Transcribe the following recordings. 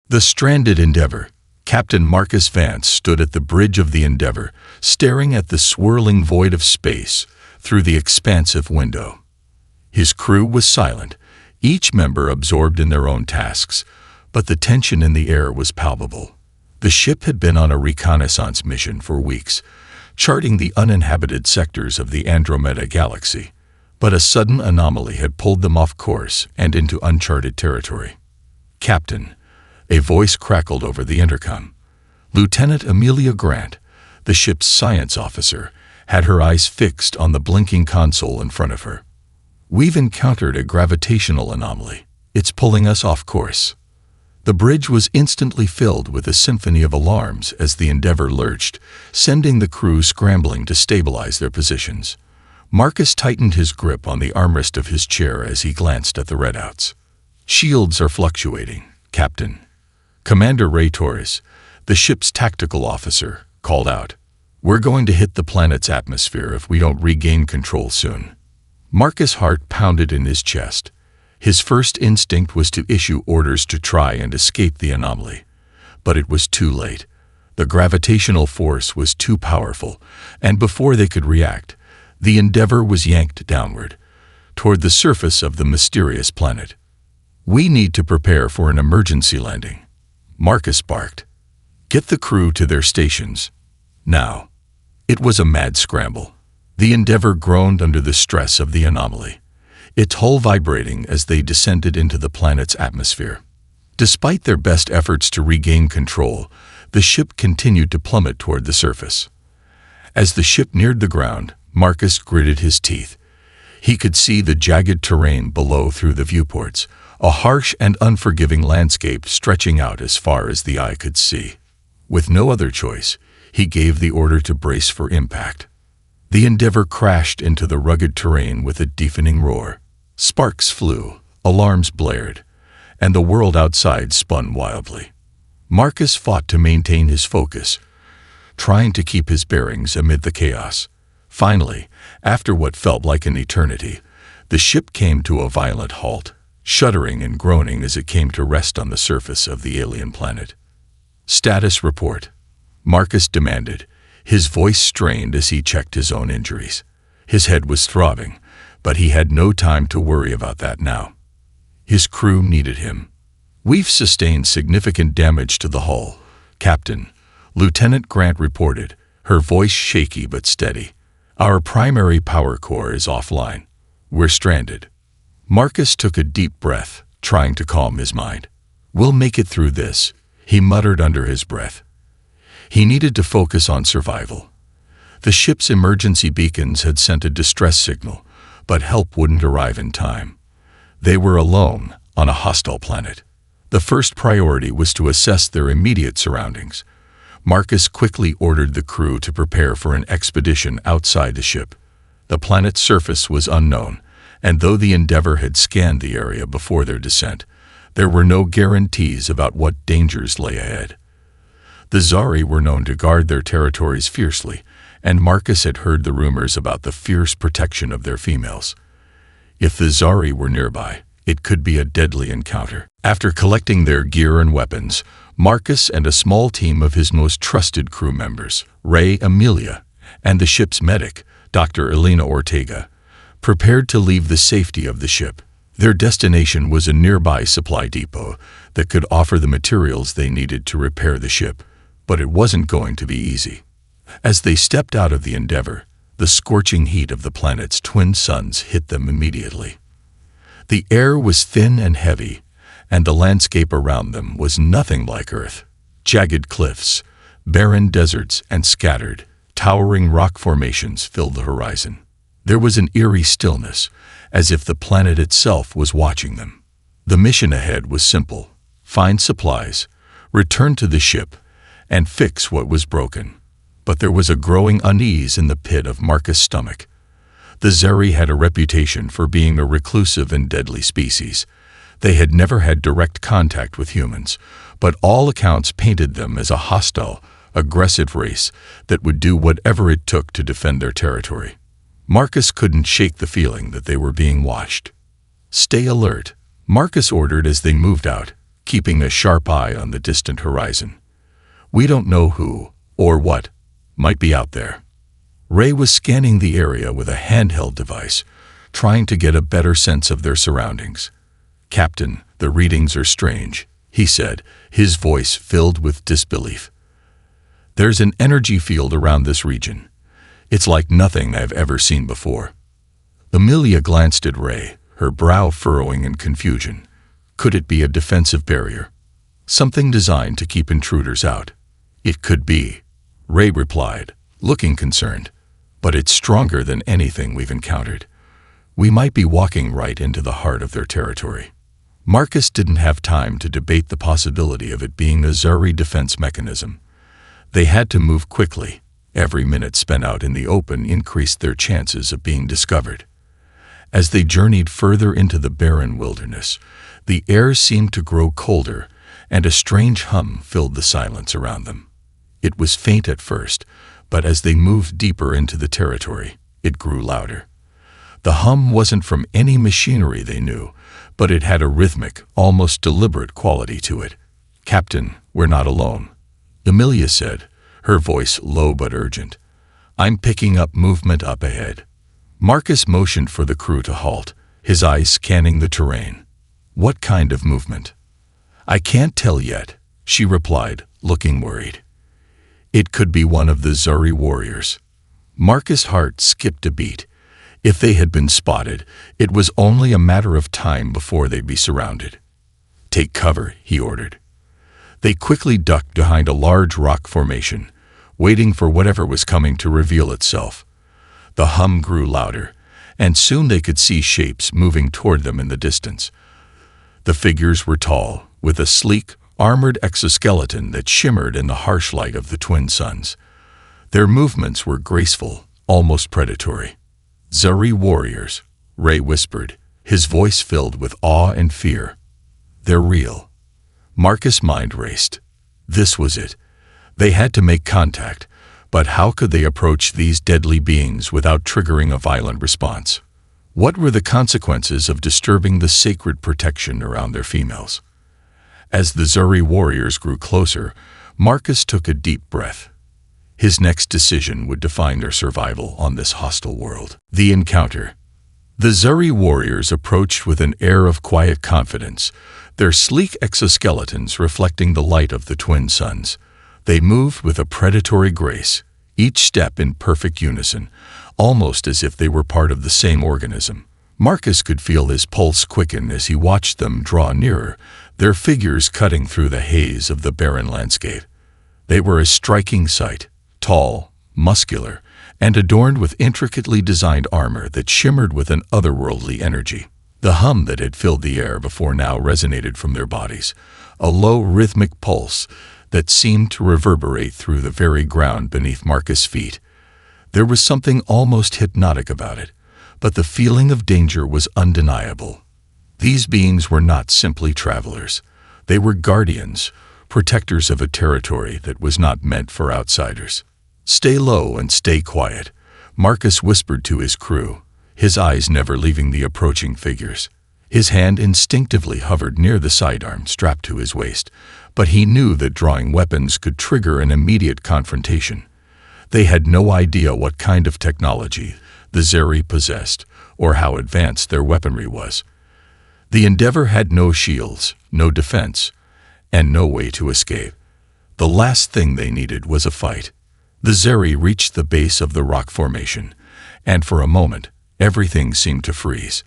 The stranded Endeavour. Captain Marcus Vance stood at the bridge of the Endeavour, staring at the swirling void of space through the expansive window. His crew was silent, each member absorbed in their own tasks, but the tension in the air was palpable. The ship had been on a reconnaissance mission for weeks, charting the uninhabited sectors of the Andromeda galaxy, but a sudden anomaly had pulled them off course and into uncharted territory. "Captain," a voice crackled over the intercom. Lieutenant Amelia Grant, the ship's science officer, had her eyes fixed on the blinking console in front of her. "We've encountered a gravitational anomaly. It's pulling us off course." The bridge was instantly filled with a symphony of alarms as the Endeavour lurched, sending the crew scrambling to stabilize their positions. Marcus tightened his grip on the armrest of his chair as he glanced at the readouts. "Shields are fluctuating, Captain." Commander Ray Torres, the ship's tactical officer, called out. "We're going to hit the planet's atmosphere if we don't regain control soon." Marcus' heart pounded in his chest. His first instinct was to issue orders to try and escape the anomaly. But it was too late. The gravitational force was too powerful, and before they could react, the Endeavour was yanked downward, toward the surface of the mysterious planet. "We need to prepare for an emergency landing," Marcus barked. "Get the crew to their stations. Now." It was a mad scramble. The Endeavour groaned under the stress of the anomaly, its hull vibrating as they descended into the planet's atmosphere. Despite their best efforts to regain control, the ship continued to plummet toward the surface. As the ship neared the ground, Marcus gritted his teeth. He could see the jagged terrain below through the viewports, a harsh and unforgiving landscape stretching out as far as the eye could see. With no other choice, he gave the order to brace for impact. The Endeavour crashed into the rugged terrain with a deafening roar. Sparks flew, alarms blared, and the world outside spun wildly. Marcus fought to maintain his focus, trying to keep his bearings amid the chaos. Finally, after what felt like an eternity, the ship came to a violent halt, shuddering and groaning as it came to rest on the surface of the alien planet. "Status report," Marcus demanded, his voice strained as he checked his own injuries. His head was throbbing, but he had no time to worry about that now. His crew needed him. "We've sustained significant damage to the hull, Captain," Lieutenant Grant reported, her voice shaky but steady. "Our primary power core is offline. We're stranded." Marcus took a deep breath, trying to calm his mind. "We'll make it through this," he muttered under his breath. He needed to focus on survival. The ship's emergency beacons had sent a distress signal, but help wouldn't arrive in time. They were alone on a hostile planet. The first priority was to assess their immediate surroundings. Marcus quickly ordered the crew to prepare for an expedition outside the ship. The planet's surface was unknown, and though the Endeavour had scanned the area before their descent, there were no guarantees about what dangers lay ahead. The Zari were known to guard their territories fiercely, and Marcus had heard the rumors about the fierce protection of their females. If the Zari were nearby, it could be a deadly encounter. After collecting their gear and weapons, Marcus and a small team of his most trusted crew members, Ray, Amelia, and the ship's medic, Dr. Elena Ortega, prepared to leave the safety of the ship. Their destination was a nearby supply depot that could offer the materials they needed to repair the ship, but it wasn't going to be easy. As they stepped out of the Endeavour, the scorching heat of the planet's twin suns hit them immediately. The air was thin and heavy, and the landscape around them was nothing like Earth. Jagged cliffs, barren deserts, and scattered, towering rock formations filled the horizon. There was an eerie stillness, as if the planet itself was watching them. The mission ahead was simple: find supplies, return to the ship, and fix what was broken. But there was a growing unease in the pit of Marcus' stomach. The Zari had a reputation for being a reclusive and deadly species. They had never had direct contact with humans, but all accounts painted them as a hostile, aggressive race that would do whatever it took to defend their territory. Marcus couldn't shake the feeling that they were being watched. "Stay alert," Marcus ordered as they moved out. keeping a sharp eye on the distant horizon. We don't know who, or what, might be out there. Ray was scanning the area with a handheld device, trying to get a better sense of their surroundings. "Captain, the readings are strange," he said, his voice filled with disbelief. "There's an energy field around this region. It's like nothing I've ever seen before." Amelia glanced at Ray, her brow furrowing in confusion. Could it be a defensive barrier? Something designed to keep intruders out? "It could be," Ray replied, looking concerned. "But it's stronger than anything we've encountered. We might be walking right into the heart of their territory." Marcus didn't have time to debate the possibility of it being a Zuri defense mechanism. They had to move quickly. Every minute spent out in the open increased their chances of being discovered. As they journeyed further into the barren wilderness, the air seemed to grow colder, and a strange hum filled the silence around them. It was faint at first, but as they moved deeper into the territory, it grew louder. The hum wasn't from any machinery they knew, but it had a rhythmic, almost deliberate quality to it. "Captain, we're not alone," Amelia said, her voice low but urgent. "I'm picking up movement up ahead." Marcus motioned for the crew to halt, his eyes scanning the terrain. "What kind of movement?" "I can't tell yet," she replied, looking worried. "It could be one of the Zuri warriors." Marcus' heart skipped a beat. If they had been spotted, it was only a matter of time before they'd be surrounded. "Take cover," he ordered. They quickly ducked behind a large rock formation, waiting for whatever was coming to reveal itself. The hum grew louder, and soon they could see shapes moving toward them in the distance. The figures were tall, with a sleek, armored exoskeleton that shimmered in the harsh light of the twin suns. Their movements were graceful, almost predatory. "Zuri warriors," Ray whispered, his voice filled with awe and fear. "They're real." Marcus' mind raced. This was it. They had to make contact, but how could they approach these deadly beings without triggering a violent response? What were the consequences of disturbing the sacred protection around their females? As the Zuri warriors grew closer, Marcus took a deep breath. His next decision would define their survival on this hostile world. The encounter. The Zuri warriors approached with an air of quiet confidence, their sleek exoskeletons reflecting the light of the twin suns. They moved with a predatory grace, each step in perfect unison, almost as if they were part of the same organism. Marcus could feel his pulse quicken as he watched them draw nearer, their figures cutting through the haze of the barren landscape. They were a striking sight, tall, muscular, and adorned with intricately designed armor that shimmered with an otherworldly energy. The hum that had filled the air before now resonated from their bodies, a low rhythmic pulse that seemed to reverberate through the very ground beneath Marcus' feet. There was something almost hypnotic about it, but the feeling of danger was undeniable. These beings were not simply travelers. They were guardians, protectors of a territory that was not meant for outsiders. "Stay low and stay quiet," Marcus whispered to his crew, his eyes never leaving the approaching figures. His hand instinctively hovered near the sidearm strapped to his waist, but he knew that drawing weapons could trigger an immediate confrontation. They had no idea what kind of technology the Zuri possessed, or how advanced their weaponry was. The Endeavor had no shields, no defense, and no way to escape. The last thing they needed was a fight. The Zuri reached the base of the rock formation, and for a moment, everything seemed to freeze.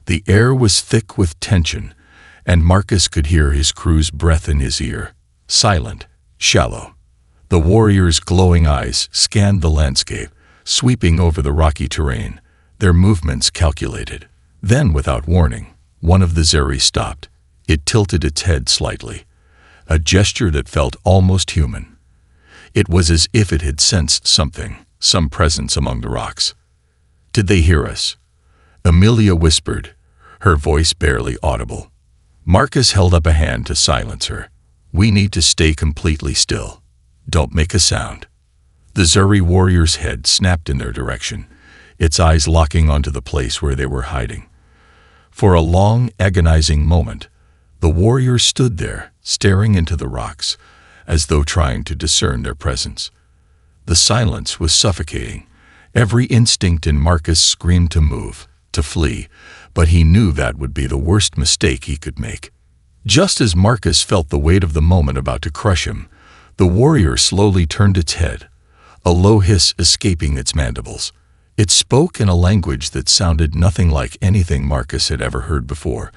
The air was thick with tension, and Marcus could hear his crew's breath in his ear, silent, shallow. The warriors' glowing eyes scanned the landscape, sweeping over the rocky terrain, their movements calculated. Then, without warning, one of the Zuri stopped. It tilted its head slightly, a gesture that felt almost human. It was as if it had sensed something, some presence among the rocks. "Did they hear us?" Amelia whispered, her voice barely audible. Marcus held up a hand to silence her. "We need to stay completely still. Don't make a sound." The Zuri warrior's head snapped in their direction, its eyes locking onto the place where they were hiding. For a long, agonizing moment, The warriors stood there, staring into the rocks, as though trying to discern their presence. The silence was suffocating. Every instinct in Marcus screamed to move, to flee, but he knew that would be the worst mistake he could make. Just as Marcus felt the weight of the moment about to crush him, the warrior slowly turned its head, a low hiss escaping its mandibles. It spoke in a language that sounded nothing like anything Marcus had ever heard before,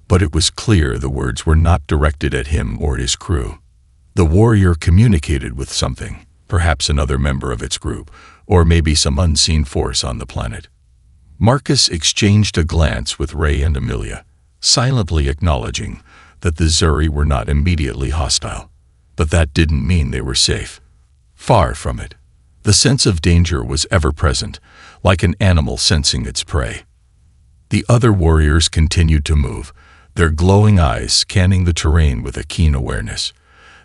but it was clear the words were not directed at him or his crew. The warrior communicated with something, perhaps another member of its group, or maybe some unseen force on the planet. Marcus exchanged a glance with Ray and Amelia, silently acknowledging that the Zuri were not immediately hostile. But that didn't mean they were safe. Far from it. The sense of danger was ever present, like an animal sensing its prey. The other warriors continued to move, their glowing eyes scanning the terrain with a keen awareness.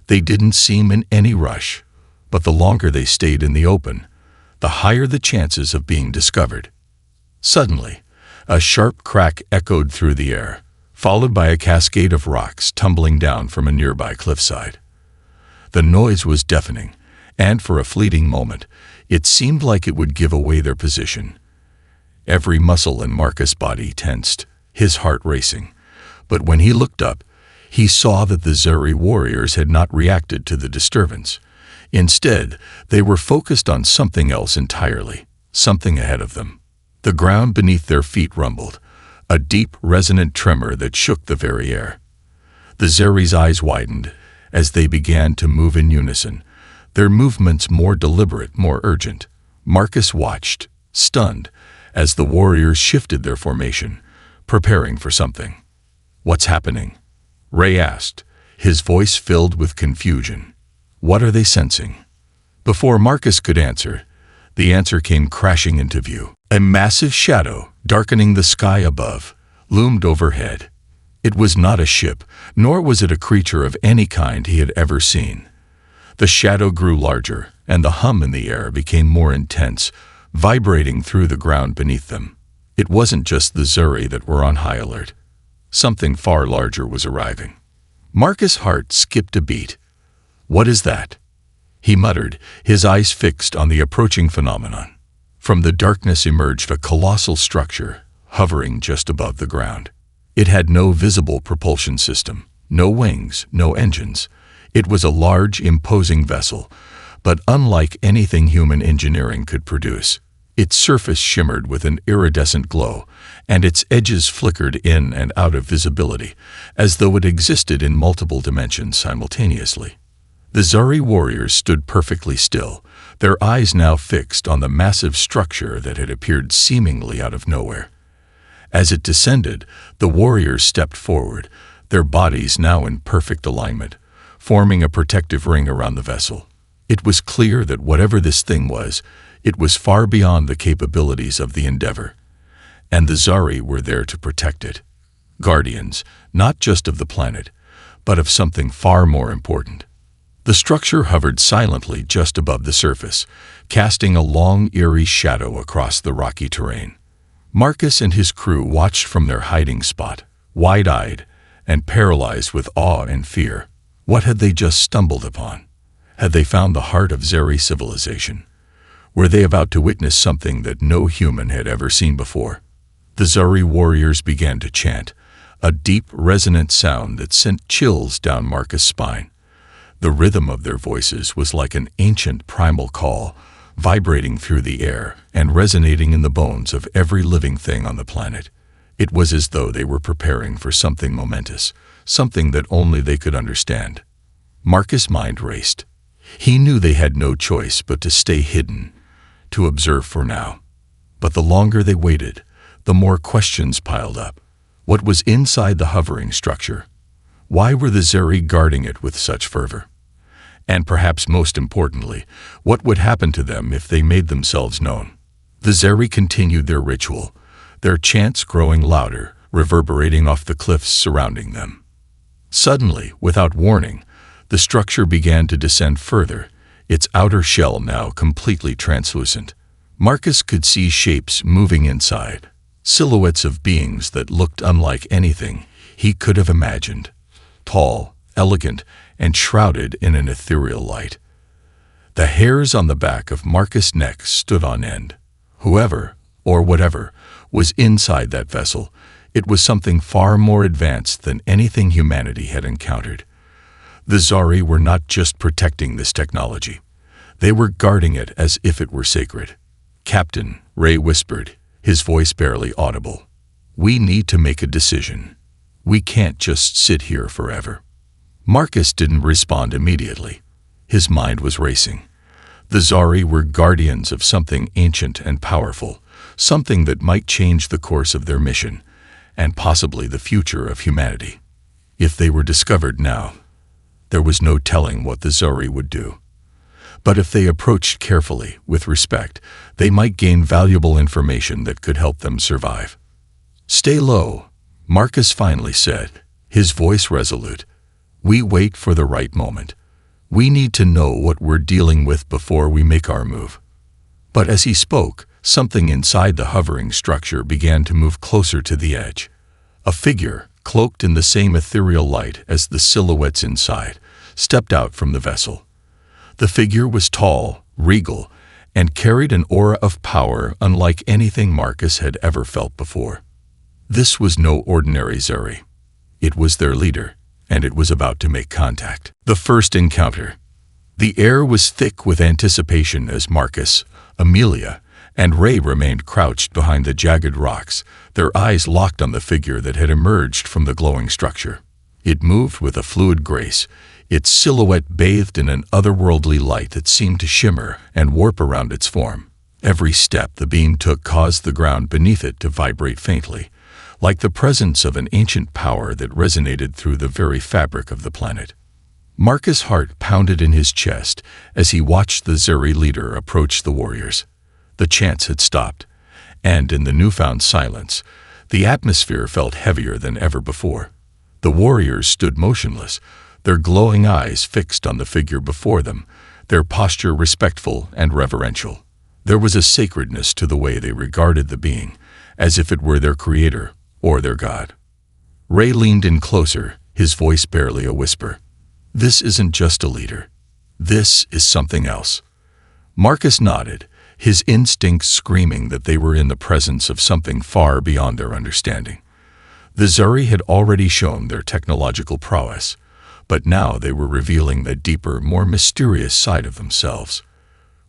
They didn't seem in any rush, but the longer they stayed in the open, the higher the chances of being discovered. Suddenly, a sharp crack echoed through the air, followed by a cascade of rocks tumbling down from a nearby cliffside. The noise was deafening, and for a fleeting moment, it seemed like it would give away their position. Every muscle in Marcus' body tensed, his heart racing. But when he looked up, he saw that the Zuri warriors had not reacted to the disturbance. Instead, they were focused on something else entirely, something ahead of them. The ground beneath their feet rumbled, a deep, resonant tremor that shook the very air. The Zuri's eyes widened as they began to move in unison, their movements more deliberate, more urgent. Marcus watched, stunned, as the warriors shifted their formation, preparing for something. "What's happening?" Ray asked, his voice filled with confusion. "What are they sensing?" Before Marcus could answer, the answer came crashing into view. A massive shadow, darkening the sky above, loomed overhead. It was not a ship, nor was it a creature of any kind he had ever seen. The shadow grew larger, and the hum in the air became more intense, vibrating through the ground beneath them. It wasn't just the Zuri that were on high alert. Something far larger was arriving. Marcus' heart skipped a beat. "What is that?" he muttered, his eyes fixed on the approaching phenomenon. From the darkness emerged a colossal structure, hovering just above the ground. It had no visible propulsion system, no wings, no engines. It was a large, imposing vessel, but unlike anything human engineering could produce. Its surface shimmered with an iridescent glow, and its edges flickered in and out of visibility, as though it existed in multiple dimensions simultaneously. The Zuri warriors stood perfectly still, their eyes now fixed on the massive structure that had appeared seemingly out of nowhere. As it descended, the warriors stepped forward, their bodies now in perfect alignment, forming a protective ring around the vessel. It was clear that whatever this thing was, it was far beyond the capabilities of the Endeavor, and the Zuri were there to protect it. Guardians, not just of the planet, but of something far more important. The structure hovered silently just above the surface, casting a long, eerie shadow across the rocky terrain. Marcus and his crew watched from their hiding spot, wide-eyed and paralyzed with awe and fear. What had they just stumbled upon? Had they found the heart of Zuri civilization? Were they about to witness something that no human had ever seen before? The Zuri warriors began to chant, a deep, resonant sound that sent chills down Marcus' spine. The rhythm of their voices was like an ancient primal call, vibrating through the air and resonating in the bones of every living thing on the planet. It was as though they were preparing for something momentous, something that only they could understand. Marcus' mind raced. He knew they had no choice but to stay hidden, to observe for now. But the longer they waited, the more questions piled up. What was inside the hovering structure? Why were the Zuri guarding it with such fervor? And perhaps most importantly, what would happen to them if they made themselves known? The Zuri continued their ritual, their chants growing louder, reverberating off the cliffs surrounding them. Suddenly, without warning, the structure began to descend further, its outer shell now completely translucent. Marcus could see shapes moving inside, silhouettes of beings that looked unlike anything he could have imagined. tall, elegant, and shrouded in an ethereal light. The hairs on the back of Marcus' neck stood on end. Whoever, or whatever, was inside that vessel, it was something far more advanced than anything humanity had encountered. The Zari were not just protecting this technology. They were guarding it as if it were sacred. "Captain," Ray whispered, his voice barely audible. "We need to make a decision. We can't just sit here forever." Marcus didn't respond immediately. His mind was racing. The Zari were guardians of something ancient and powerful, something that might change the course of their mission, and possibly the future of humanity. If they were discovered now, there was no telling what the Zari would do. But if they approached carefully, with respect, they might gain valuable information that could help them survive. "Stay low," Marcus finally said, his voice resolute. "We wait for the right moment. We need to know what we're dealing with before we make our move." But as he spoke, something inside the hovering structure began to move closer to the edge. A figure, cloaked in the same ethereal light as the silhouettes inside, stepped out from the vessel. The figure was tall, regal, and carried an aura of power unlike anything Marcus had ever felt before. This was no ordinary Zari. It was their leader, and it was about to make contact. The first encounter. The air was thick with anticipation as Marcus, Amelia, and Ray remained crouched behind the jagged rocks, their eyes locked on the figure that had emerged from the glowing structure. It moved with a fluid grace, its silhouette bathed in an otherworldly light that seemed to shimmer and warp around its form. Every step the beam took caused the ground beneath it to vibrate faintly, like the presence of an ancient power that resonated through the very fabric of the planet. Marcus' heart pounded in his chest as he watched the Zari leader approach the warriors. The chants had stopped, and in the newfound silence, the atmosphere felt heavier than ever before. The warriors stood motionless, their glowing eyes fixed on the figure before them, their posture respectful and reverential. There was a sacredness to the way they regarded the being, as if it were their creator or their god. Ray leaned in closer, his voice barely a whisper. "This isn't just a leader. This is something else." Marcus nodded, his instincts screaming that they were in the presence of something far beyond their understanding. The Zari had already shown their technological prowess, but now they were revealing the deeper, more mysterious side of themselves.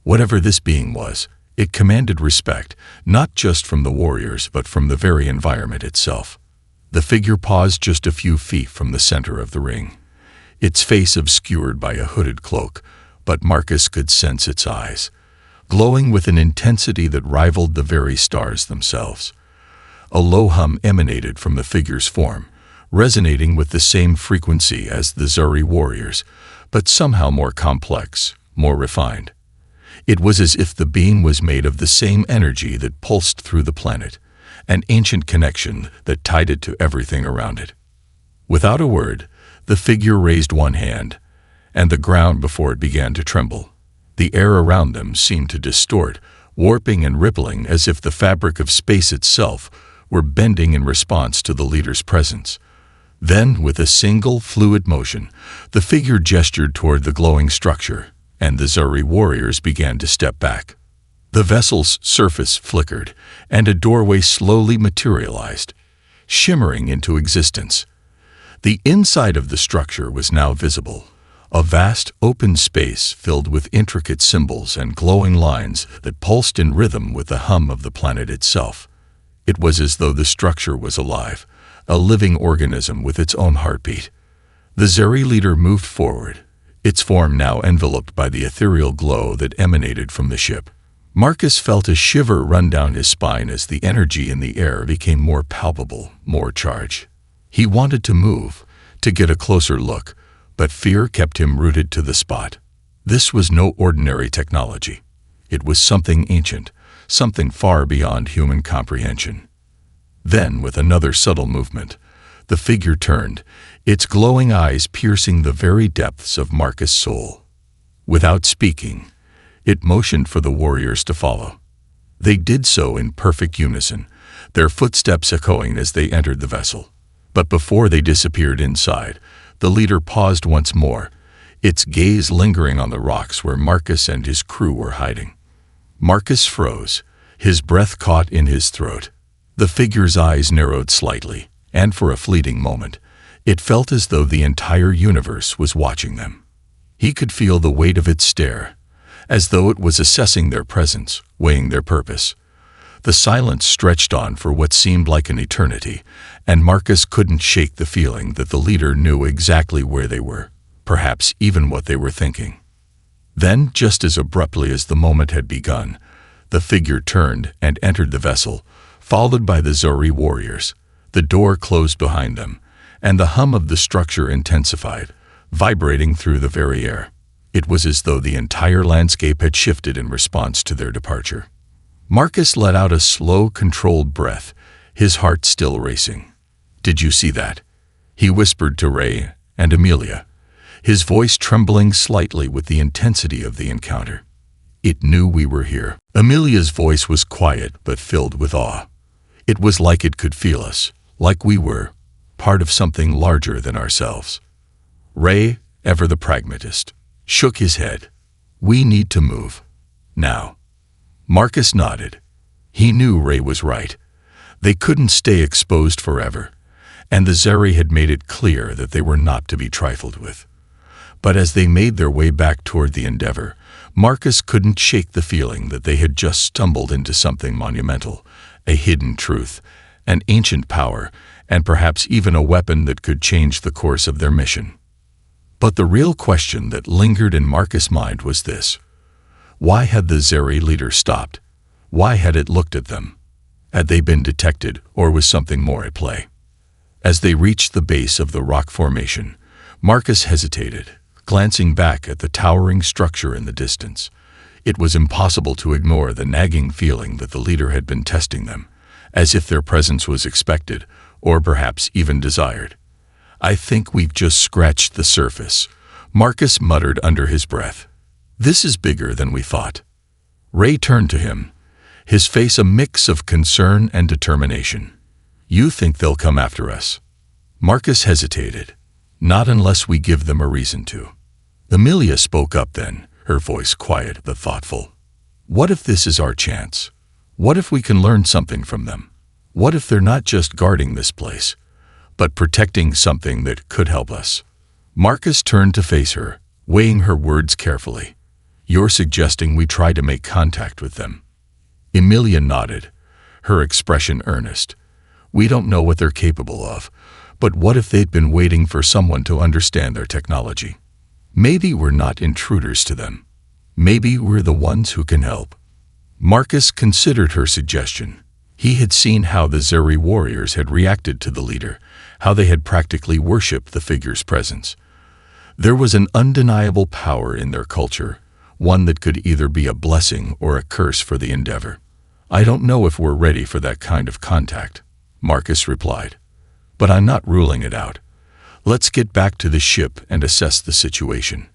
Whatever this being was, it commanded respect, not just from the warriors but from the very environment itself. The figure paused just a few feet from the center of the ring, its face obscured by a hooded cloak, but Marcus could sense its eyes, glowing with an intensity that rivaled the very stars themselves. A low hum emanated from the figure's form, resonating with the same frequency as the Zari warriors, but somehow more complex, more refined. It was as if the being was made of the same energy that pulsed through the planet, an ancient connection that tied it to everything around it. Without a word, the figure raised one hand, and the ground before it began to tremble. The air around them seemed to distort, warping and rippling as if the fabric of space itself were bending in response to the leader's presence. Then, with a single, fluid motion, the figure gestured toward the glowing structure, and the Zari warriors began to step back. The vessel's surface flickered, and a doorway slowly materialized, shimmering into existence. The inside of the structure was now visible, a vast, open space filled with intricate symbols and glowing lines that pulsed in rhythm with the hum of the planet itself. It was as though the structure was alive, a living organism with its own heartbeat. The Zari leader moved forward, its form now enveloped by the ethereal glow that emanated from the ship. Marcus felt a shiver run down his spine as the energy in the air became more palpable, more charged. He wanted to move, to get a closer look, but fear kept him rooted to the spot. This was no ordinary technology. It was something ancient, something far beyond human comprehension. Then, with another subtle movement, the figure turned, its glowing eyes piercing the very depths of Marcus' soul. Without speaking, it motioned for the warriors to follow. They did so in perfect unison, their footsteps echoing as they entered the vessel. But before they disappeared inside, The leader paused once more, its gaze lingering on the rocks where Marcus and his crew were hiding. Marcus froze, his breath caught in his throat. The figure's eyes narrowed slightly, and for a fleeting moment, it felt as though the entire universe was watching them. He could feel the weight of its stare, as though it was assessing their presence, weighing their purpose. The silence stretched on for what seemed like an eternity, and Marcus couldn't shake the feeling that the leader knew exactly where they were, perhaps even what they were thinking. Then, just as abruptly as the moment had begun, the figure turned and entered the vessel, followed by the Zori warriors. The door closed behind them, and the hum of the structure intensified, vibrating through the very air. It was as though the entire landscape had shifted in response to their departure. Marcus let out a slow, controlled breath, his heart still racing. "Did you see that?" he whispered to Ray and Amelia, his voice trembling slightly with the intensity of the encounter. "It knew we were here." Amelia's voice was quiet but filled with awe. It was like it could feel us, like we were part of something larger than ourselves. Ray, ever the pragmatist, shook his head. "We need to move. Now." Marcus nodded. He knew Ray was right. They couldn't stay exposed forever, and the Zeri had made it clear that they were not to be trifled with. But as they made their way back toward the Endeavor, Marcus couldn't shake the feeling that they had just stumbled into something monumental, a hidden truth, an ancient power, and perhaps even a weapon that could change the course of their mission. But the real question that lingered in Marcus' mind was this: why had the Zeri leader stopped? Why had it looked at them? Had they been detected, or was something more at play? As they reached the base of the rock formation, Marcus hesitated, glancing back at the towering structure in the distance. It was impossible to ignore the nagging feeling that the leader had been testing them, as if their presence was expected, or perhaps even desired. "I think we've just scratched the surface," Marcus muttered under his breath. "This is bigger than we thought." Ray turned to him, his face a mix of concern and determination. "You think they'll come after us?" Marcus hesitated. "Not unless we give them a reason to." Amelia spoke up then, her voice quiet but thoughtful. "What if this is our chance? What if we can learn something from them? What if they're not just guarding this place, but protecting something that could help us?" Marcus turned to face her, weighing her words carefully. "You're suggesting we try to make contact with them?" Amelia nodded, her expression earnest. "We don't know what they're capable of, but what if they'd been waiting for someone to understand their technology? Maybe we're not intruders to them. Maybe we're the ones who can help." Marcus considered her suggestion. He had seen how the Zeri warriors had reacted to the leader, how they had practically worshipped the figure's presence. There was an undeniable power in their culture, one that could either be a blessing or a curse for the Endeavor. "I don't know if we're ready for that kind of contact," Marcus replied. "But I'm not ruling it out. Let's get back to the ship and assess the situation.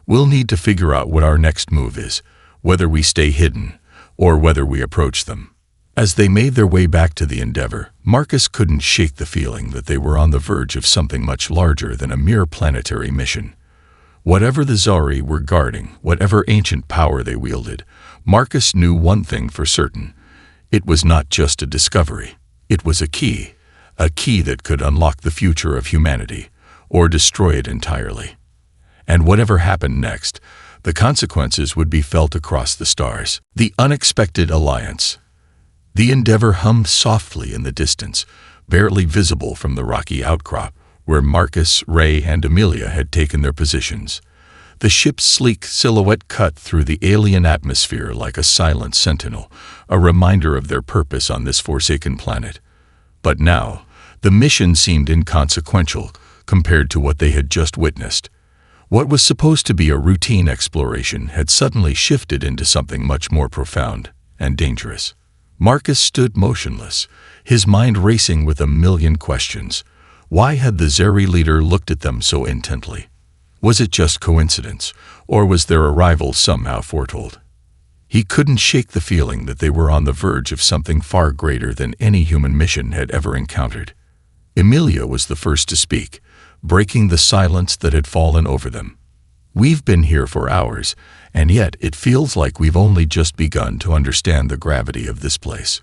We'll need to figure out what our next move is, whether we stay hidden or whether we approach them." As they made their way back to the Endeavor, Marcus couldn't shake the feeling that they were on the verge of something much larger than a mere planetary mission. Whatever the Zori were guarding, whatever ancient power they wielded, Marcus knew one thing for certain. It was not just a discovery. It was a key that could unlock the future of humanity, or destroy it entirely. And whatever happened next, the consequences would be felt across the stars. The unexpected alliance. The Endeavor hummed softly in the distance, barely visible from the rocky outcrop where Marcus, Ray, and Amelia had taken their positions. The ship's sleek silhouette cut through the alien atmosphere like a silent sentinel, a reminder of their purpose on this forsaken planet. But now, the mission seemed inconsequential compared to what they had just witnessed. What was supposed to be a routine exploration had suddenly shifted into something much more profound and dangerous. Marcus stood motionless, his mind racing with a million questions. Why had the Zeri leader looked at them so intently? Was it just coincidence, or was their arrival somehow foretold? He couldn't shake the feeling that they were on the verge of something far greater than any human mission had ever encountered. Amelia was the first to speak, breaking the silence that had fallen over them. "We've been here for hours, and yet it feels like we've only just begun to understand the gravity of this place."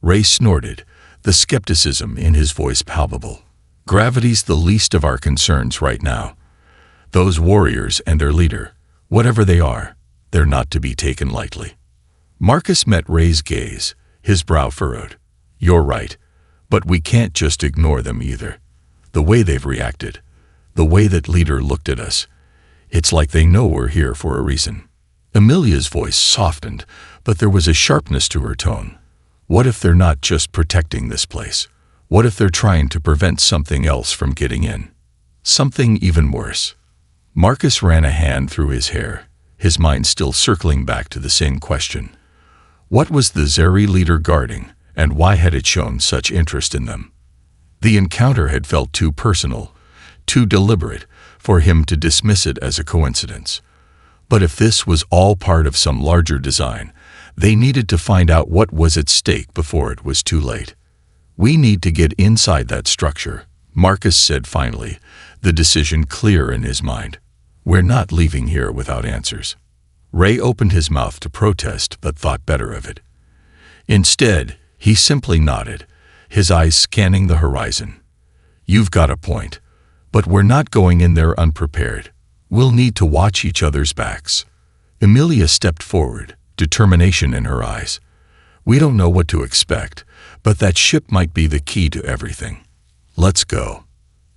Ray snorted, the skepticism in his voice palpable. "Gravity's the least of our concerns right now. Those warriors and their leader, whatever they are, they're not to be taken lightly." Marcus met Ray's gaze, his brow furrowed. "You're right, but we can't just ignore them either. The way they've reacted, the way that leader looked at us, it's like they know we're here for a reason." Amelia's voice softened, but there was a sharpness to her tone. "What if they're not just protecting this place? What if they're trying to prevent something else from getting in? Something even worse?" Marcus ran a hand through his hair, his mind still circling back to the same question. What was the Zeri leader guarding, and why had it shown such interest in them? The encounter had felt too personal, too deliberate, for him to dismiss it as a coincidence. But if this was all part of some larger design, they needed to find out what was at stake before it was too late. "We need to get inside that structure," Marcus said finally, the decision clear in his mind. "We're not leaving here without answers." Ray opened his mouth to protest but thought better of it. Instead, he simply nodded, his eyes scanning the horizon. "You've got a point, but we're not going in there unprepared. We'll need to watch each other's backs." Amelia stepped forward, determination in her eyes. "We don't know what to expect, but that ship might be the key to everything. Let's go."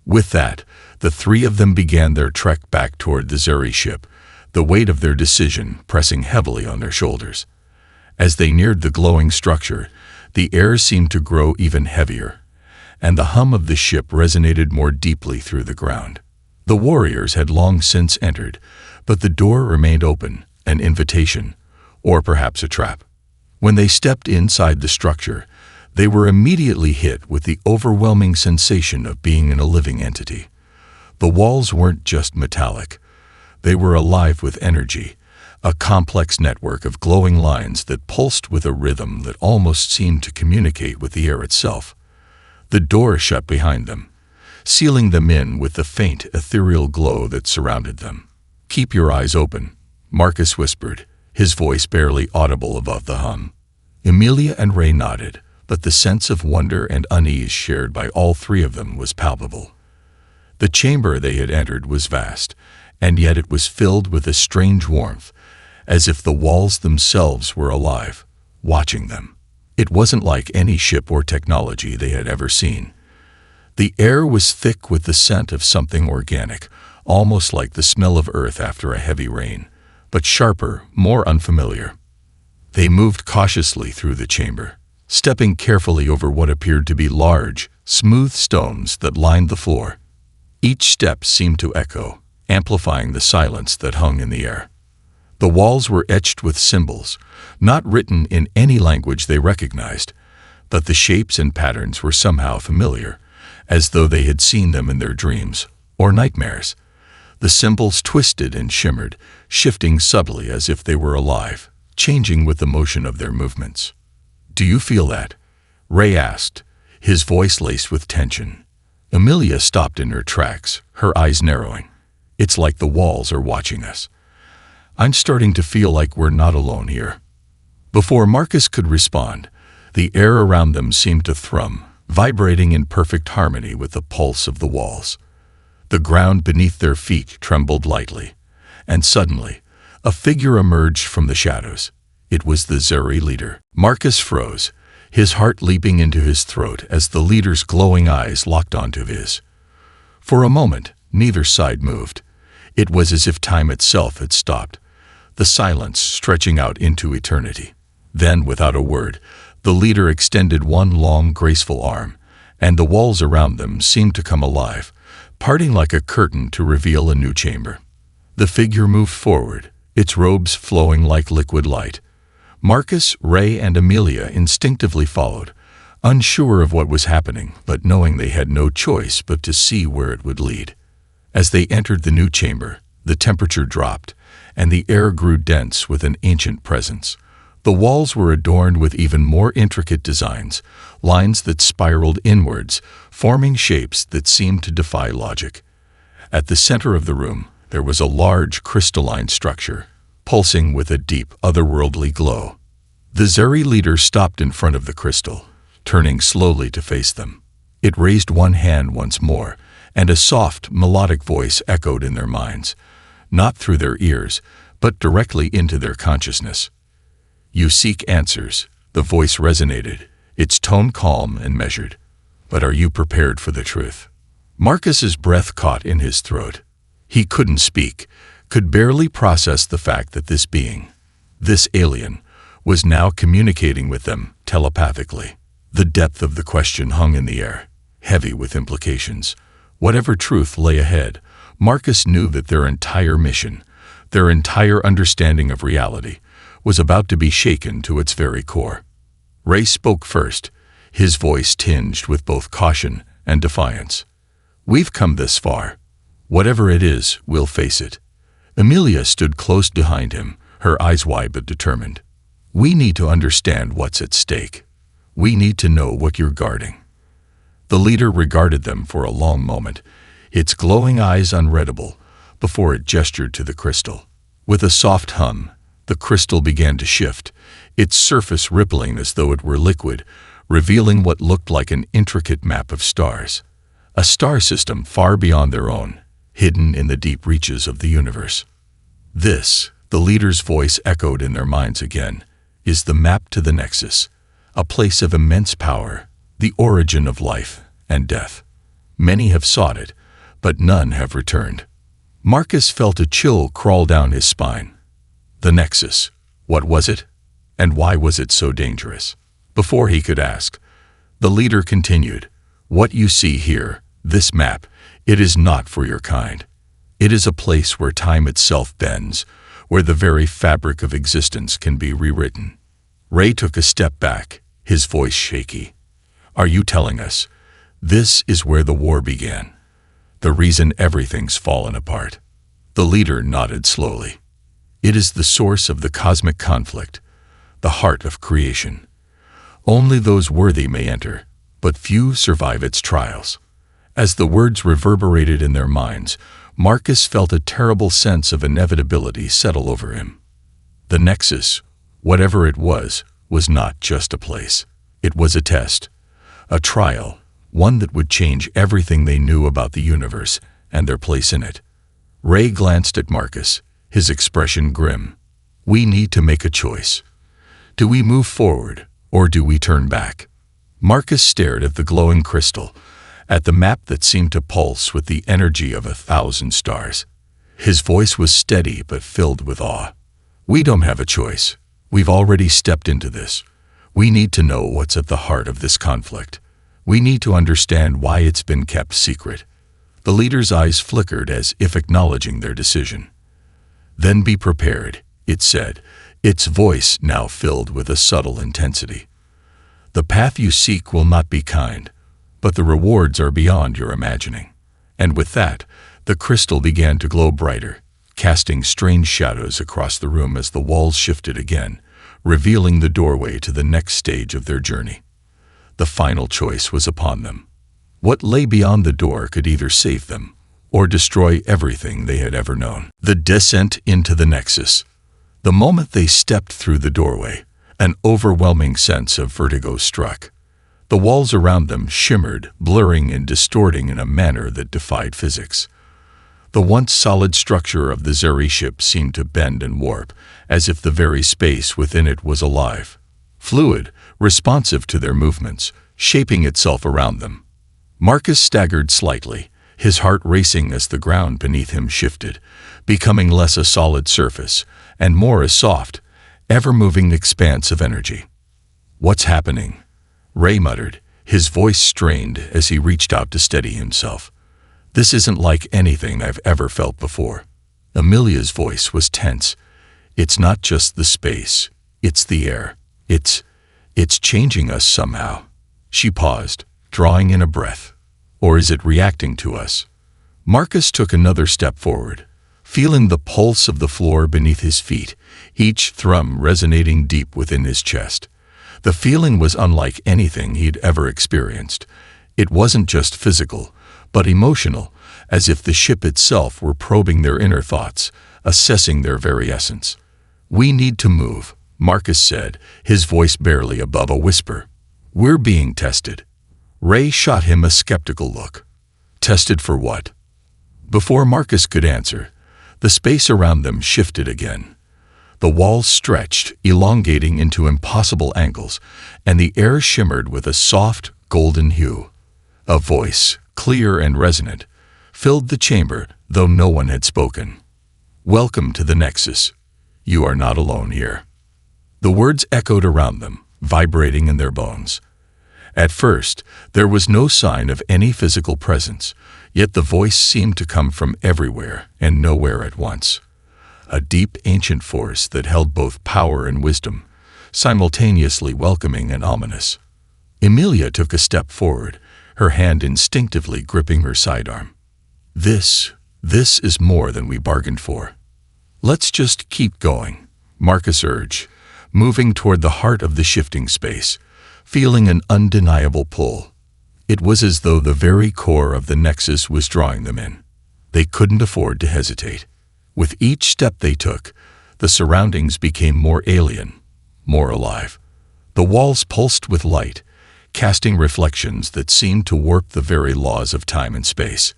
With that, the three of them began their trek back toward the Zeri ship, the weight of their decision pressing heavily on their shoulders. As they neared the glowing structure, the air seemed to grow even heavier, and the hum of the ship resonated more deeply through the ground. The warriors had long since entered, but the door remained open, an invitation, or perhaps a trap. When they stepped inside the structure, they were immediately hit with the overwhelming sensation of being in a living entity. The walls weren't just metallic. They were alive with energy, a complex network of glowing lines that pulsed with a rhythm that almost seemed to communicate with the air itself. The door shut behind them, sealing them in with the faint, ethereal glow that surrounded them. "Keep your eyes open," Marcus whispered, his voice barely audible above the hum. Amelia and Ray nodded, but the sense of wonder and unease shared by all three of them was palpable. The chamber they had entered was vast, and yet it was filled with a strange warmth, as if the walls themselves were alive, watching them. It wasn't like any ship or technology they had ever seen. The air was thick with the scent of something organic, almost like the smell of earth after a heavy rain, but sharper, more unfamiliar. They moved cautiously through the chamber, stepping carefully over what appeared to be large, smooth stones that lined the floor. Each step seemed to echo, amplifying the silence that hung in the air. The walls were etched with symbols, not written in any language they recognized, but the shapes and patterns were somehow familiar, as though they had seen them in their dreams or nightmares. The symbols twisted and shimmered, shifting subtly as if they were alive, changing with the motion of their movements. "Do you feel that?" Ray asked, his voice laced with tension. Amelia stopped in her tracks, her eyes narrowing. "It's like the walls are watching us. I'm starting to feel like we're not alone here." Before Marcus could respond, the air around them seemed to thrum, vibrating in perfect harmony with the pulse of the walls. The ground beneath their feet trembled lightly, and suddenly, a figure emerged from the shadows. It was the Zeri leader. Marcus froze, his heart leaping into his throat as the leader's glowing eyes locked onto his. For a moment, neither side moved. It was as if time itself had stopped, the silence stretching out into eternity. Then, without a word, the leader extended one long, graceful arm, and the walls around them seemed to come alive, parting like a curtain to reveal a new chamber. The figure moved forward, its robes flowing like liquid light. Marcus, Ray, and Amelia instinctively followed, unsure of what was happening, but knowing they had no choice but to see where it would lead. As they entered the new chamber, the temperature dropped, and the air grew dense with an ancient presence. The walls were adorned with even more intricate designs, lines that spiraled inwards, forming shapes that seemed to defy logic. At the center of the room, there was a large crystalline structure, pulsing with a deep, otherworldly glow. The Zeri leader stopped in front of the crystal, turning slowly to face them. It raised one hand once more, and a soft, melodic voice echoed in their minds, not through their ears, but directly into their consciousness. "You seek answers," the voice resonated, its tone calm and measured. "But are you prepared for the truth?" Marcus's breath caught in his throat. He couldn't speak, could barely process the fact that this being, this alien, was now communicating with them telepathically. The depth of the question hung in the air, heavy with implications. Whatever truth lay ahead, Marcus knew that their entire mission, their entire understanding of reality, was about to be shaken to its very core. Ray spoke first, his voice tinged with both caution and defiance. "We've come this far. Whatever it is, we'll face it." Amelia stood close behind him, her eyes wide but determined. "We need to understand what's at stake. We need to know what you're guarding." The leader regarded them for a long moment, its glowing eyes unreadable, before it gestured to the crystal. With a soft hum, the crystal began to shift, its surface rippling as though it were liquid, revealing what looked like an intricate map of stars. A star system far beyond their own, hidden in the deep reaches of the universe. "This," the leader's voice echoed in their minds again, "is the map to the Nexus, a place of immense power, the origin of life and death. Many have sought it, but none have returned." Marcus felt a chill crawl down his spine. The Nexus, what was it? And why was it so dangerous? Before he could ask, the leader continued, "What you see here, this map, it is not for your kind. It is a place where time itself bends, where the very fabric of existence can be rewritten." Ray took a step back, his voice shaky. "Are you telling us this is where the war began? The reason everything's fallen apart?" The leader nodded slowly. "It is the source of the cosmic conflict, the heart of creation. Only those worthy may enter, but few survive its trials." As the words reverberated in their minds, Marcus felt a terrible sense of inevitability settle over him. The Nexus, whatever it was not just a place. It was a test, a trial, one that would change everything they knew about the universe and their place in it. Ray glanced at Marcus, his expression grim. "We need to make a choice. Do we move forward, or do we turn back?" Marcus stared at the glowing crystal, at the map that seemed to pulse with the energy of 1,000 stars. His voice was steady but filled with awe. "We don't have a choice. We've already stepped into this. We need to know what's at the heart of this conflict. We need to understand why it's been kept secret." The leader's eyes flickered as if acknowledging their decision. "Then be prepared," it said, its voice now filled with a subtle intensity. "The path you seek will not be kind, but the rewards are beyond your imagining." And with that, the crystal began to glow brighter, casting strange shadows across the room as the walls shifted again, revealing the doorway to the next stage of their journey. The final choice was upon them. What lay beyond the door could either save them or destroy everything they had ever known. The descent into the Nexus. The moment they stepped through the doorway, an overwhelming sense of vertigo struck. The walls around them shimmered, blurring and distorting in a manner that defied physics. The once solid structure of the Zeri ship seemed to bend and warp, as if the very space within it was alive, fluid, responsive to their movements, shaping itself around them. Marcus staggered slightly, his heart racing as the ground beneath him shifted, becoming less a solid surface and more a soft, ever-moving expanse of energy. "What's happening?" Ray muttered, his voice strained as he reached out to steady himself. "This isn't like anything I've ever felt before." Amelia's voice was tense. "It's not just the space, it's the air. It's changing us somehow." She paused, drawing in a breath. "Or is it reacting to us?" Marcus took another step forward, feeling the pulse of the floor beneath his feet, each thrum resonating deep within his chest. The feeling was unlike anything he'd ever experienced. It wasn't just physical, but emotional, as if the ship itself were probing their inner thoughts, assessing their very essence. "We need to move," Marcus said, his voice barely above a whisper. "We're being tested." Ray shot him a skeptical look. Tested for what? Before Marcus could answer, the space around them shifted again. The walls stretched, elongating into impossible angles, and the air shimmered with a soft, golden hue. A voice, clear and resonant, filled the chamber, though no one had spoken. "Welcome to the Nexus. You are not alone here." The words echoed around them, vibrating in their bones. At first, there was no sign of any physical presence, yet the voice seemed to come from everywhere and nowhere at once. A deep, ancient force that held both power and wisdom, simultaneously welcoming and ominous. Emilia took a step forward, her hand instinctively gripping her sidearm. This is more than we bargained for." "Let's just keep going," Marcus urged, moving toward the heart of the shifting space, feeling an undeniable pull. It was as though the very core of the Nexus was drawing them in. They couldn't afford to hesitate. With each step they took, the surroundings became more alien, more alive. The walls pulsed with light, casting reflections that seemed to warp the very laws of time and space.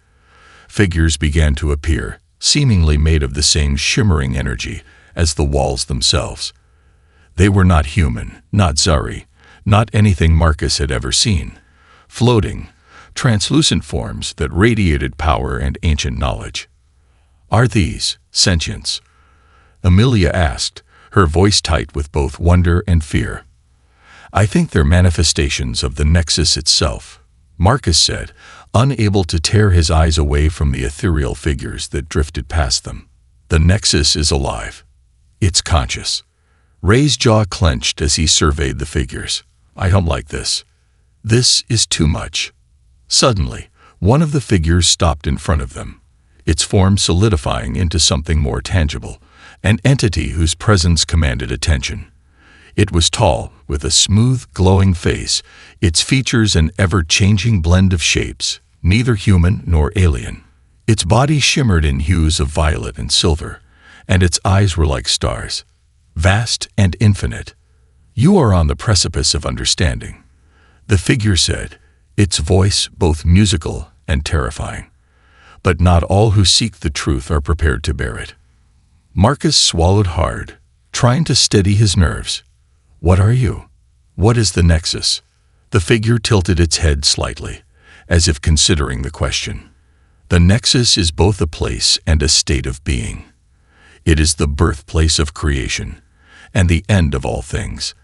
Figures began to appear, seemingly made of the same shimmering energy as the walls themselves. They were not human, not Zari, not anything Marcus had ever seen. Floating, translucent forms that radiated power and ancient knowledge. "Are these sentience?" Emilia asked, her voice tight with both wonder and fear. "I think they're manifestations of the Nexus itself," Marcus said, unable to tear his eyes away from the ethereal figures that drifted past them. "The Nexus is alive. It's conscious." Ray's jaw clenched as he surveyed the figures. "I don't like this. This is too much." Suddenly, one of the figures stopped in front of them, its form solidifying into something more tangible, an entity whose presence commanded attention. It was tall, with a smooth, glowing face, its features an ever-changing blend of shapes, neither human nor alien. Its body shimmered in hues of violet and silver, and its eyes were like stars, vast and infinite. "You are on the precipice of understanding," the figure said, its voice both musical and terrifying. "But not all who seek the truth are prepared to bear it." Marcus swallowed hard, trying to steady his nerves. "What are you? What is the Nexus?" The figure tilted its head slightly, as if considering the question. "The Nexus is both a place and a state of being. It is the birthplace of creation, and the end of all things.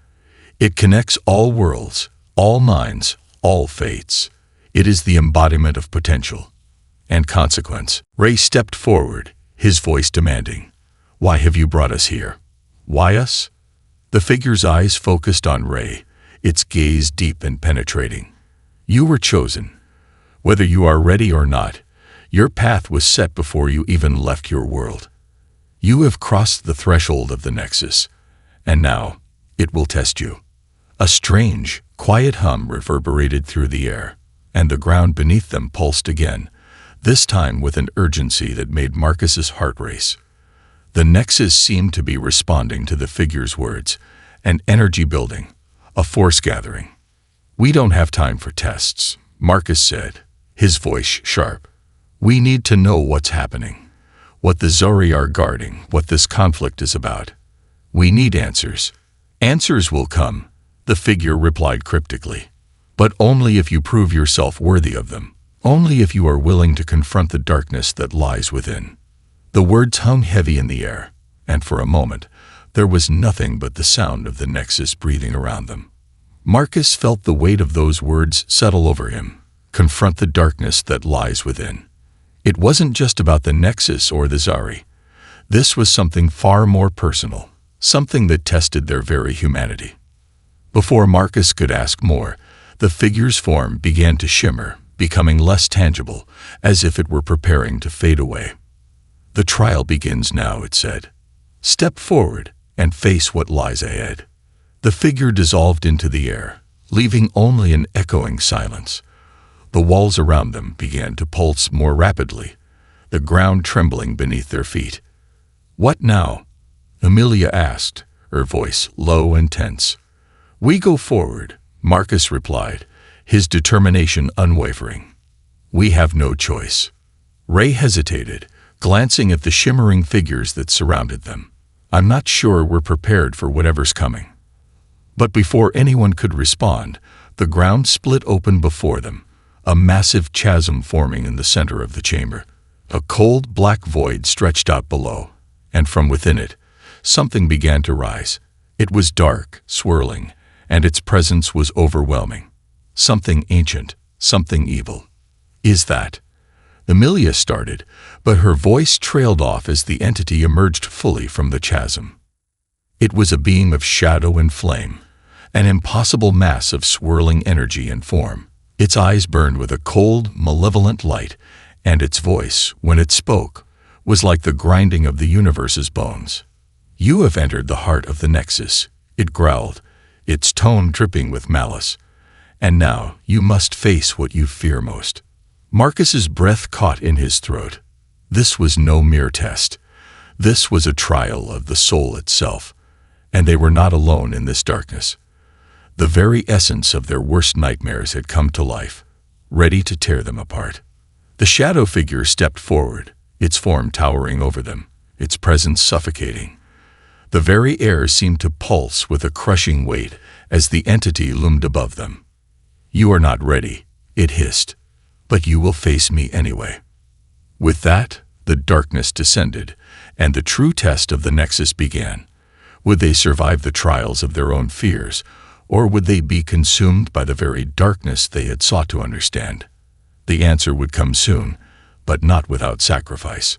It connects all worlds, all minds, all fates. It is the embodiment of potential and consequence." Ray stepped forward, his voice demanding, "Why have you brought us here? Why us?" The figure's eyes focused on Ray, its gaze deep and penetrating. "You were chosen. Whether you are ready or not, your path was set before you even left your world. You have crossed the threshold of the Nexus, and now it will test you." A strange, quiet hum reverberated through the air, and the ground beneath them pulsed again, this time with an urgency that made Marcus's heart race. The Nexus seemed to be responding to the figure's words, an energy building, a force gathering. "We don't have time for tests," Marcus said, his voice sharp. "We need to know what's happening, what the Zori are guarding, what this conflict is about. We need answers." "Answers will come," the figure replied cryptically, "but only if you prove yourself worthy of them, only if you are willing to confront the darkness that lies within." The words hung heavy in the air, and for a moment, there was nothing but the sound of the Nexus breathing around them. Marcus felt the weight of those words settle over him. Confront the darkness that lies within. It wasn't just about the Nexus or the Zari. This was something far more personal, something that tested their very humanity. Before Marcus could ask more, the figure's form began to shimmer, becoming less tangible, as if it were preparing to fade away. "The trial begins now," it said. "Step forward and face what lies ahead." The figure dissolved into the air, leaving only an echoing silence. The walls around them began to pulse more rapidly, the ground trembling beneath their feet. "What now?" Amelia asked, her voice low and tense. "We go forward," Marcus replied, his determination unwavering. "We have no choice." Ray hesitated, glancing at the shimmering figures that surrounded them. "I'm not sure we're prepared for whatever's coming." But before anyone could respond, the ground split open before them, a massive chasm forming in the center of the chamber. A cold, black void stretched out below, and from within it, something began to rise. It was dark, swirling, and its presence was overwhelming. Something ancient, something evil. "Is that?" Amelia started, but her voice trailed off as the entity emerged fully from the chasm. It was a being of shadow and flame, an impossible mass of swirling energy and form. Its eyes burned with a cold, malevolent light, and its voice, when it spoke, was like the grinding of the universe's bones. "You have entered the heart of the Nexus," it growled, its tone dripping with malice. "And now you must face what you fear most." Marcus's breath caught in his throat. This was no mere test. This was a trial of the soul itself, and they were not alone in this darkness. The very essence of their worst nightmares had come to life, ready to tear them apart. The shadow figure stepped forward, its form towering over them, its presence suffocating. The very air seemed to pulse with a crushing weight as the entity loomed above them. "You are not ready," it hissed, "but you will face me anyway." With that, the darkness descended, and the true test of the Nexus began. Would they survive the trials of their own fears, or would they be consumed by the very darkness they had sought to understand? The answer would come soon, but not without sacrifice.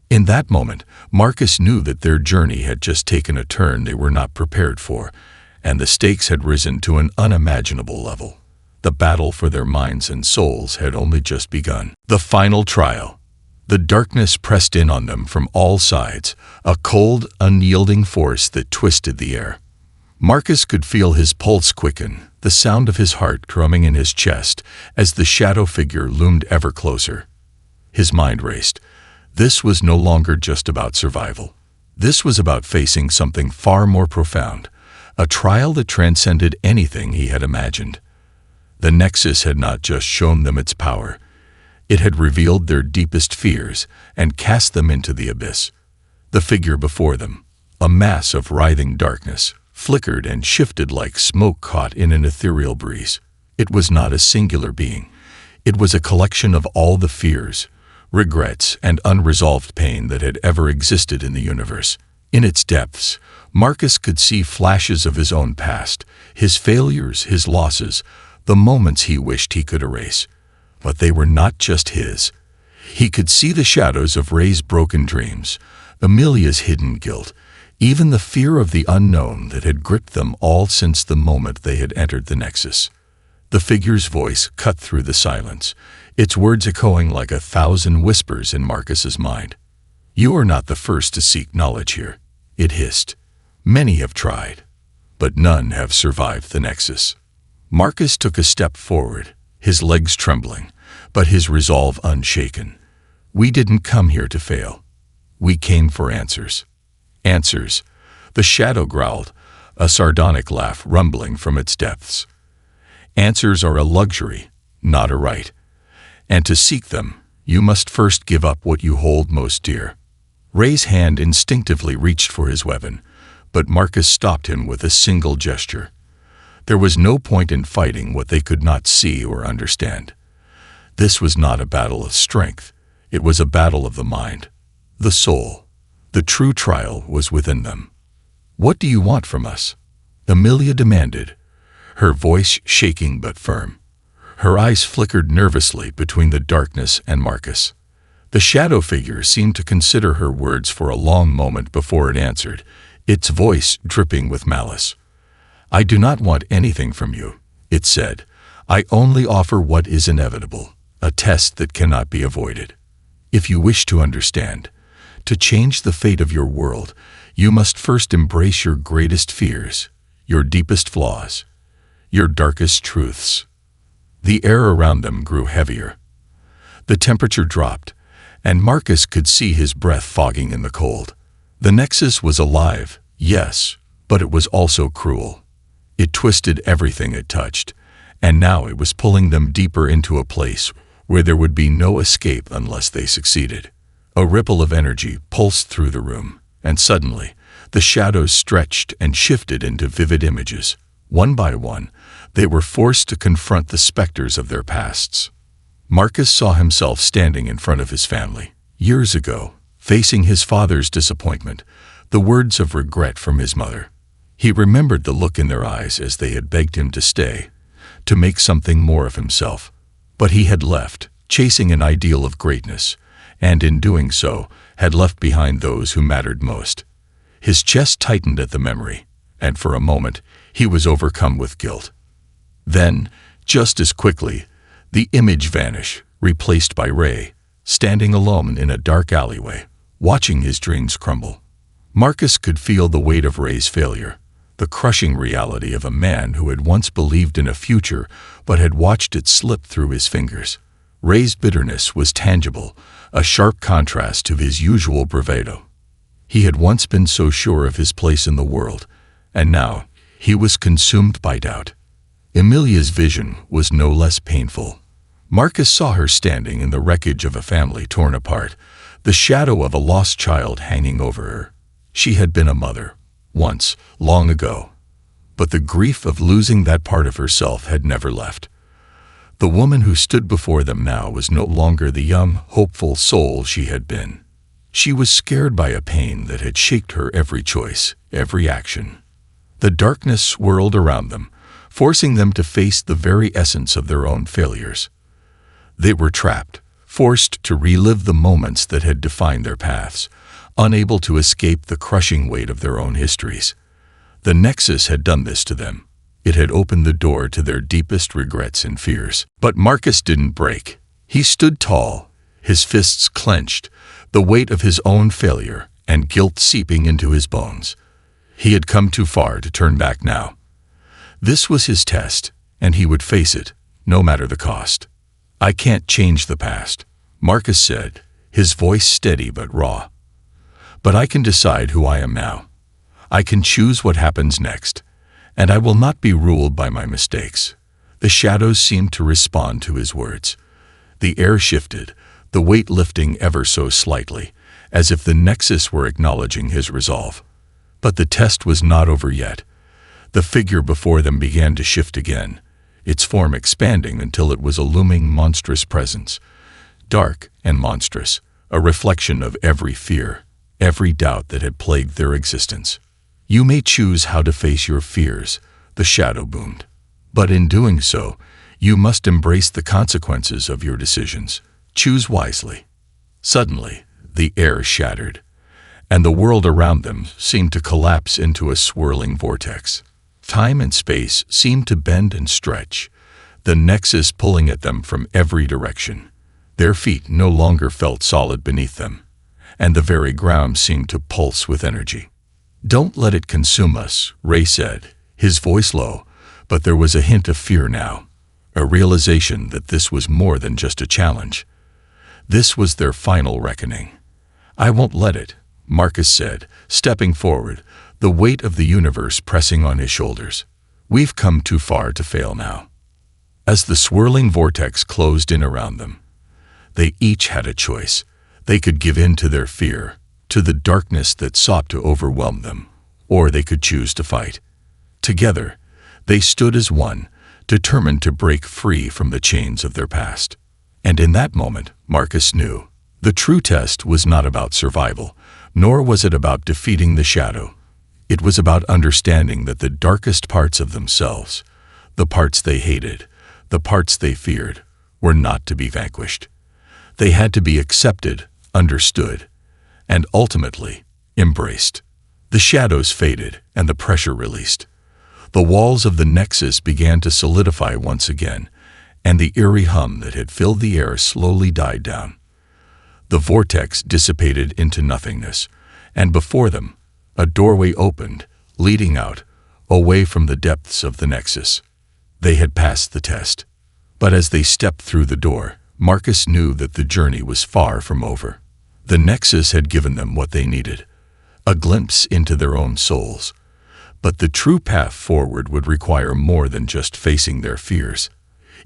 In that moment, Marcus knew that their journey had just taken a turn they were not prepared for, and the stakes had risen to an unimaginable level. The battle for their minds and souls had only just begun. The final trial. The darkness pressed in on them from all sides, a cold, unyielding force that twisted the air. Marcus could feel his pulse quicken, the sound of his heart drumming in his chest as the shadow figure loomed ever closer. His mind raced. This was no longer just about survival. This was about facing something far more profound, a trial that transcended anything he had imagined. The Nexus had not just shown them its power. It had revealed their deepest fears and cast them into the abyss. The figure before them, a mass of writhing darkness, flickered and shifted like smoke caught in an ethereal breeze. It was not a singular being. It was a collection of all the fears, regrets, and unresolved pain that had ever existed in the universe. In its depths, Marcus could see flashes of his own past, his failures, his losses, the moments he wished he could erase. But they were not just his. He could see the shadows of Ray's broken dreams, Amelia's hidden guilt, even the fear of the unknown that had gripped them all since the moment they had entered the Nexus. The figure's voice cut through the silence, its words echoing like 1,000 whispers in Marcus's mind. "You are not the first to seek knowledge here," it hissed. "Many have tried, but none have survived the Nexus." Marcus took a step forward, his legs trembling, but his resolve unshaken. "We didn't come here to fail. We came for answers." "Answers," the shadow growled, a sardonic laugh rumbling from its depths. "Answers are a luxury, not a right. And to seek them, you must first give up what you hold most dear." Ray's hand instinctively reached for his weapon, but Marcus stopped him with a single gesture. There was no point in fighting what they could not see or understand. This was not a battle of strength. It was a battle of the mind, the soul. The true trial was within them. "What do you want from us?" Amelia demanded, her voice shaking but firm. Her eyes flickered nervously between the darkness and Marcus. The shadow figure seemed to consider her words for a long moment before it answered, its voice dripping with malice. "I do not want anything from you," it said. "I only offer what is inevitable, a test that cannot be avoided. If you wish to understand, to change the fate of your world, you must first embrace your greatest fears, your deepest flaws, your darkest truths." The air around them grew heavier. The temperature dropped, and Marcus could see his breath fogging in the cold. The Nexus was alive, yes, but it was also cruel. It twisted everything it touched, and now it was pulling them deeper into a place where there would be no escape unless they succeeded. A ripple of energy pulsed through the room, and suddenly, the shadows stretched and shifted into vivid images. One by one, they were forced to confront the specters of their pasts. Marcus saw himself standing in front of his family, years ago, facing his father's disappointment, the words of regret from his mother. He remembered the look in their eyes as they had begged him to stay, to make something more of himself. But he had left, chasing an ideal of greatness, and in doing so, had left behind those who mattered most. His chest tightened at the memory, and for a moment, he was overcome with guilt. Then, just as quickly, the image vanished, replaced by Ray, standing alone in a dark alleyway, watching his dreams crumble. Marcus could feel the weight of Ray's failure, the crushing reality of a man who had once believed in a future but had watched it slip through his fingers. Ray's bitterness was tangible, a sharp contrast to his usual bravado. He had once been so sure of his place in the world, and now he was consumed by doubt. Emilia's vision was no less painful. Marcus saw her standing in the wreckage of a family torn apart, the shadow of a lost child hanging over her. She had been a mother, once, long ago, but the grief of losing that part of herself had never left. The woman who stood before them now was no longer the young, hopeful soul she had been. She was scared by a pain that had shaped her every choice, every action. The darkness swirled around them, forcing them to face the very essence of their own failures. They were trapped, forced to relive the moments that had defined their paths, unable to escape the crushing weight of their own histories. The Nexus had done this to them. It had opened the door to their deepest regrets and fears. But Marcus didn't break. He stood tall, his fists clenched, the weight of his own failure and guilt seeping into his bones. He had come too far to turn back now. This was his test, and he would face it, no matter the cost. "I can't change the past," Marcus said, his voice steady but raw. "But I can decide who I am now. I can choose what happens next, and I will not be ruled by my mistakes." The shadows seemed to respond to his words. The air shifted, the weight lifting ever so slightly, as if the Nexus were acknowledging his resolve. But the test was not over yet. The figure before them began to shift again, its form expanding until it was a looming monstrous presence, dark and monstrous, a reflection of every fear, every doubt that had plagued their existence. "You may choose how to face your fears," the shadow boomed. "But in doing so, you must embrace the consequences of your decisions. Choose wisely." Suddenly, the air shattered, and the world around them seemed to collapse into a swirling vortex. Time and space seemed to bend and stretch, the Nexus pulling at them from every direction. Their feet no longer felt solid beneath them, and the very ground seemed to pulse with energy. "Don't let it consume us," Ray said, his voice low, but there was a hint of fear now, a realization that this was more than just a challenge. This was their final reckoning. "I won't let it," Marcus said, stepping forward, the weight of the universe pressing on his shoulders. "We've come too far to fail now." As the swirling vortex closed in around them, they each had a choice. They could give in to their fear, to the darkness that sought to overwhelm them, or they could choose to fight. Together, they stood as one, determined to break free from the chains of their past. And in that moment, Marcus knew, the true test was not about survival, nor was it about defeating the shadow. It was about understanding that the darkest parts of themselves, the parts they hated, the parts they feared, were not to be vanquished. They had to be accepted, understood, and ultimately embraced. The shadows faded and the pressure released. The walls of the Nexus began to solidify once again, and the eerie hum that had filled the air slowly died down. The vortex dissipated into nothingness, and before them, a doorway opened, leading out, away from the depths of the Nexus. They had passed the test. But as they stepped through the door, Marcus knew that the journey was far from over. The Nexus had given them what they needed, a glimpse into their own souls. But the true path forward would require more than just facing their fears.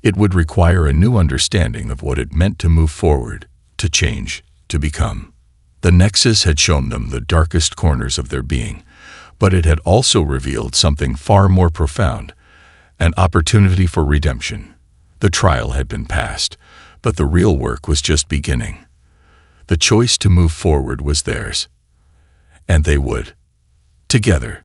It would require a new understanding of what it meant to move forward, to change, to become. The Nexus had shown them the darkest corners of their being, but it had also revealed something far more profound, an opportunity for redemption. The trial had been passed, but the real work was just beginning. The choice to move forward was theirs. And they would. Together.